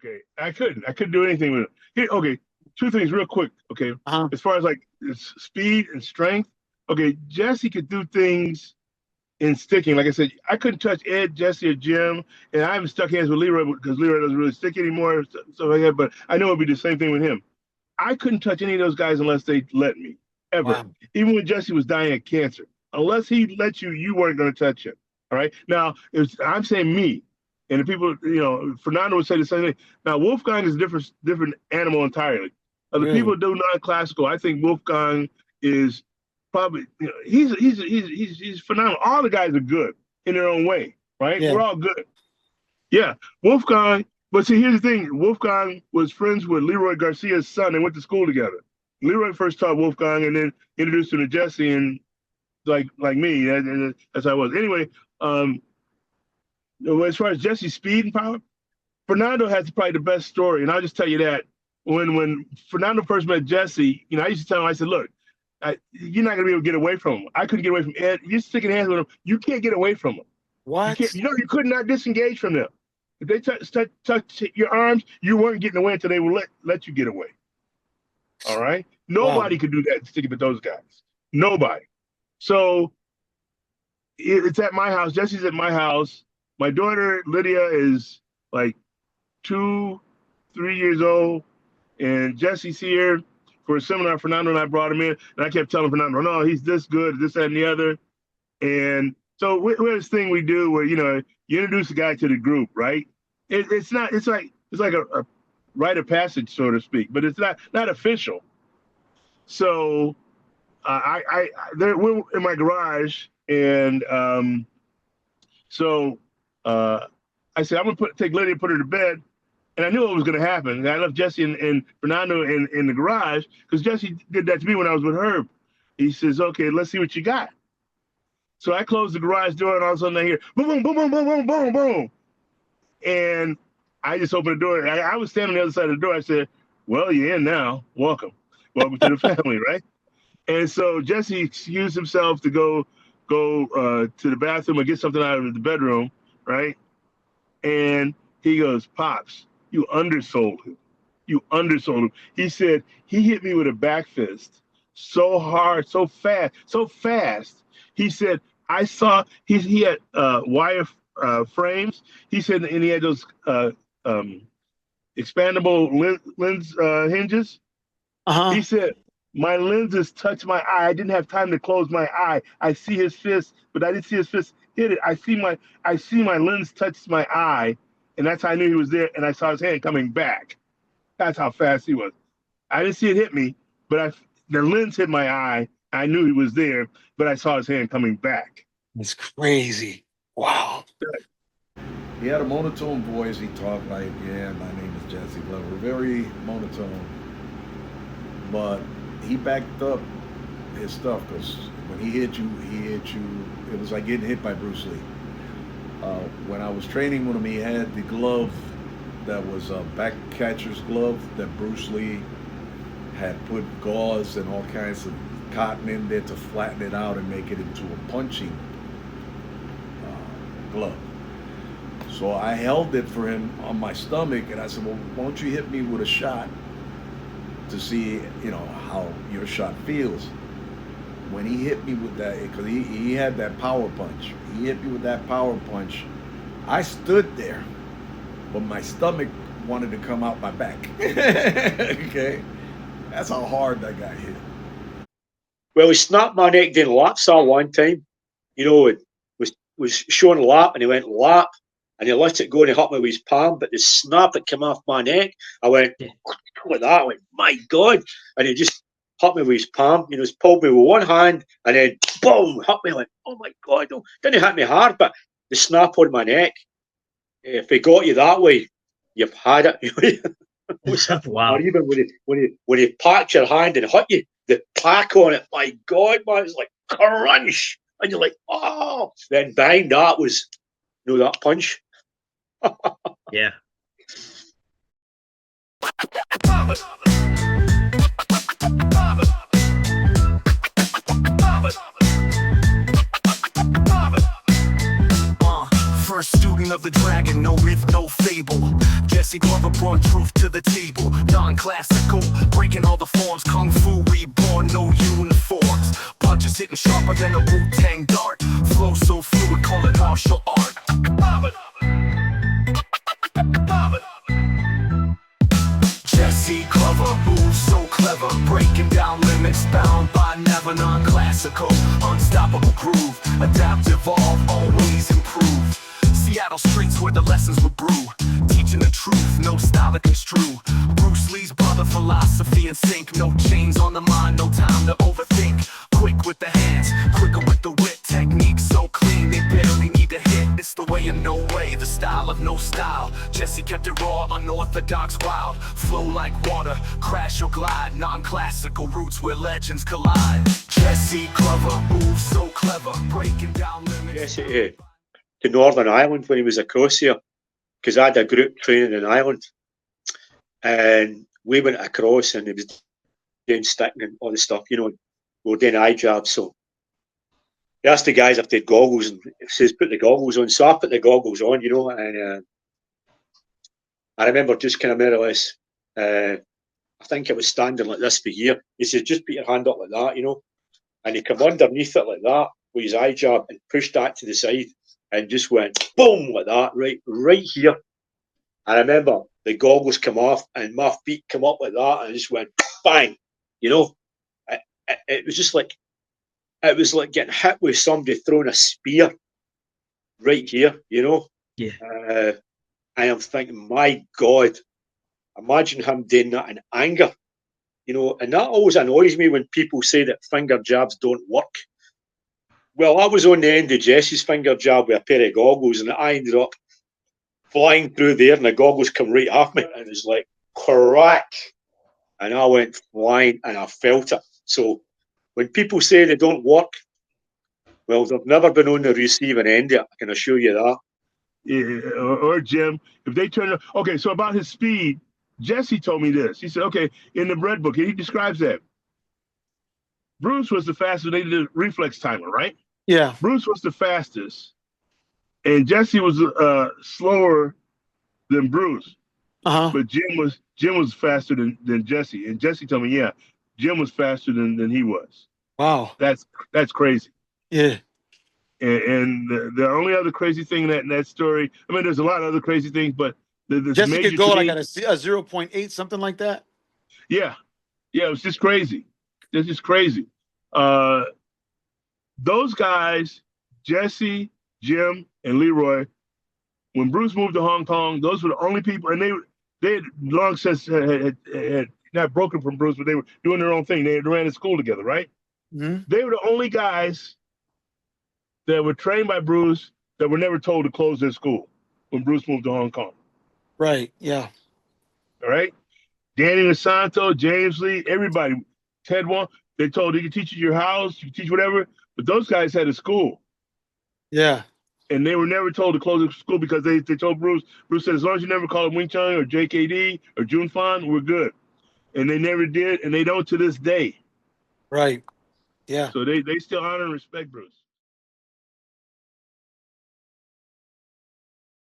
Okay, I couldn't do anything with it. Here, okay, two things real quick. Okay, Uh-huh. as far as like speed and strength. Okay, Jesse could do things in sticking. Like I said, I couldn't touch Ed, Jesse, or Jim, and I haven't stuck hands with Leroy because Leroy doesn't really stick anymore, stuff like that. But I know it'd be the same thing with him. I couldn't touch any of those guys unless they let me, ever. Wow. Even when Jesse was dying of cancer, unless he let you, you weren't going to touch him. All right. Now, I'm saying me, and the people, Fernando would say the same thing. Now, Wolfgang is a different animal entirely. The Really? people do non-classical. I think Wolfgang is probably, he's phenomenal. All the guys are good in their own way, right? Yeah. We're all good. Yeah, Wolfgang. But see, here's the thing: Wolfgang was friends with Leroy Garcia's son. They went to school together. Leroy first taught Wolfgang, and then introduced him to Jesse, and like me, that's how I was. Anyway, as far as Jesse's speed and power, Fernando has probably the best story, and I'll just tell you that when Fernando first met Jesse, I used to tell him, I said, look, you're not gonna be able to get away from him. I couldn't get away from Ed. You're sticking hands with him. You can't get away from him. You What? can't. You could not disengage from them. If they touch your arms, you weren't getting away until they will let you get away. All right. Wow. Nobody could do that sticking with those guys. Nobody. So it's at my house. Jesse's at my house. My daughter Lydia is like 3 years old, and Jesse's here for a seminar. Fernando and I brought him in, and I kept telling Fernando, "No, he's this good, this, that, and the other." And so we have this thing we do where you introduce a guy to the group, right? It's not. It's like a rite of passage, so to speak, but it's not official. So we're in my garage, and so I said I'm gonna take Lydia and put her to bed, and I knew what was gonna happen. And I left Jesse and Fernando in the garage because Jesse did that to me when I was with Herb. He says, "Okay, let's see what you got." So I closed the garage door, and all of a sudden I hear boom, boom, boom, boom, boom, boom, boom, boom, and I just opened the door. I was standing on the other side of the door. I said, "Well, you're in now. Welcome to the family, right?" And so Jesse excused himself to go to the bathroom and get something out of the bedroom, right? And he goes, "Pops, you undersold him. You undersold him." He said he hit me with a back fist so hard, so fast, so fast. He said I saw he had wire frames. He said, and he had those expandable lens hinges. Uh-huh. He said, my lenses touched my eye. I didn't have time to close my eye. I see his fist, but I didn't see his fist hit it. I see my lens touch my eye, and that's how I knew he was there. And I saw his hand coming back. That's how fast he was. I didn't see it hit me, but the lens hit my eye. I knew he was there, but I saw his hand coming back. It's crazy. Wow. He had a monotone voice. He talked like, "Yeah, my name is Jesse Glover." Very monotone. But he backed up his stuff because when he hit you, it was like getting hit by Bruce Lee. When I was training with him, he had the glove that was a back catcher's glove that Bruce Lee had put gauze and all kinds of cotton in there to flatten it out and make it into a punching glove. So I held it for him on my stomach, and I said, "Well, why don't you hit me with a shot to see, how your shot feels?" When he hit me with that, because he had that power punch. He hit me with that power punch. I stood there, but my stomach wanted to come out my back. Okay? That's how hard that guy hit. Well, he snapped my neck doing laps all one time. It was showing lap, and he went lap, and he let it go, and he hit me with his palm, but the snap that came off my neck, I went with that. I went, my God. And he just hit me with his palm. He pulled me with one hand, and then boom, hit me. I went, oh my God. No. Didn't hit me hard, but the snap on my neck, if he got you that way, you've had it. Wow. Or even when he packed your hand and hit you, the pack on it, my God, man, it's like crunch. And you're like, oh. Then behind that was, that punch. Yeah. First student of the dragon, no myth, no fable. Jesse Glover brought truth to the table. Non-classical, breaking all the forms. Kung Fu reborn, no uniforms. Punches hitting sharper than a Wu-Tang dart. Flow so fluid, call it martial art. Jesse Glover, moves so clever, breaking down limits, bound by never. Non-classical, unstoppable groove. Adapt, evolve, always improve. Seattle streets where the lessons were brew, teaching the truth, no style to construe. Bruce Lee's brother, philosophy in sync. No chains on the mind, no time to overthink. Quick with the hands, quicker with the wit. Technique so clean, they barely need to hit. It's the way of no way, the style of no style. Jesse kept it raw, unorthodox, wild. Flow like water, crash or glide. Non-classical roots where legends collide. Jesse Glover, moves so clever, breaking down limits. Jesse to Northern Ireland when he was across here, because I had a group training in Ireland, and we went across and he was doing sticking and all the stuff, you know, we were doing eye jabs. So he asked the guys if they had goggles, and he says, put the goggles on. So I put the goggles on, you know, and I remember just kind of more or less, I think I was standing like this for here. He says, just put your hand up like that, you know, and he come underneath it like that with his eye jab and pushed that to the side. And just went boom like that, right here. I remember the goggles come off and my feet come up like that, and I just went bang. You know, it was just like, it was like getting hit with somebody throwing a spear right here. You know. Yeah. I am thinking, my God, imagine him doing that in anger. You know, and that always annoys me when people say that finger jabs don't work. Well, I was on the end of Jesse's finger jab with a pair of goggles, and I ended up flying through there, and the goggles come right off me, and it was like crack, and I went flying, and I felt it. So when people say they don't work, well, they've never been on the receiving end of it. I can assure you that. Yeah, or Jim, if they turn. Okay, so about his speed, Jesse told me this. He said, okay, in the Red Book, he describes that Bruce was the fastest. They did a reflex timer, right? Yeah. Bruce was the fastest, and Jesse was slower than Bruce. But Jim was faster than Jesse, and Jesse told me, yeah, Jim was faster than he was. Wow. That's crazy. Yeah. And the only other crazy thing in that story, I mean, there's a lot of other crazy things, but Jesse could go like at a 0.8, something like that. Yeah, it was just crazy. It's just crazy. Those guys, Jesse, Jim, and Leroy, when Bruce moved to Hong Kong, those were the only people, and they had long since had not broken from Bruce, but they were doing their own thing. They ran to school together, right? Mm-hmm. They were the only guys that were trained by Bruce that were never told to close their school when Bruce moved to Hong Kong. Right, yeah. All right? Danny DeSanto, James Lee, everybody, Ted Wong, they told you can teach at your house, you can teach whatever, but those guys had a school. Yeah. And they were never told to close the school because they told Bruce said, as long as you never call it Wing Chun or JKD or Jun Fan, we're good. And they never did, and they don't to this day. Right. Yeah. So they still honor and respect Bruce.